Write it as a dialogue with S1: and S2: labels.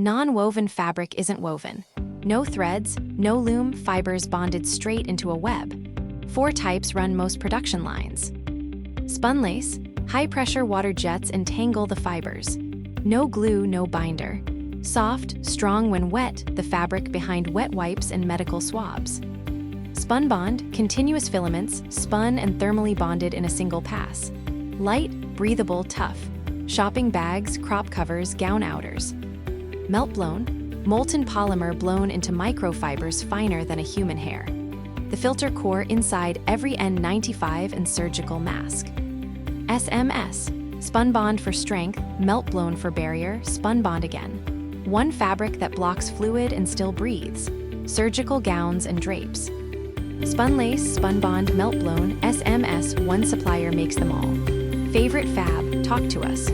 S1: Non-woven fabric isn't woven. No threads, no loom, fibers bonded straight into a web. 4 types run most production lines. Spunlace, high-pressure water jets entangle the fibers. No glue, no binder. Soft, strong when wet, the fabric behind wet wipes and medical swabs. Spunbond, continuous filaments, spun and thermally bonded in a single pass. Light, breathable, tough. Shopping bags, crop covers, gown outers. Meltblown, molten polymer blown into microfibers finer than a human hair. The filter core inside every N95 and surgical mask. SMS, Spunbond for strength, Meltblown for barrier, Spunbond again. One fabric that blocks fluid and still breathes. Surgical gowns and drapes. Spunlace, Spunbond, Meltblown, SMS, one supplier makes them all. Favorite Fab, talk to us.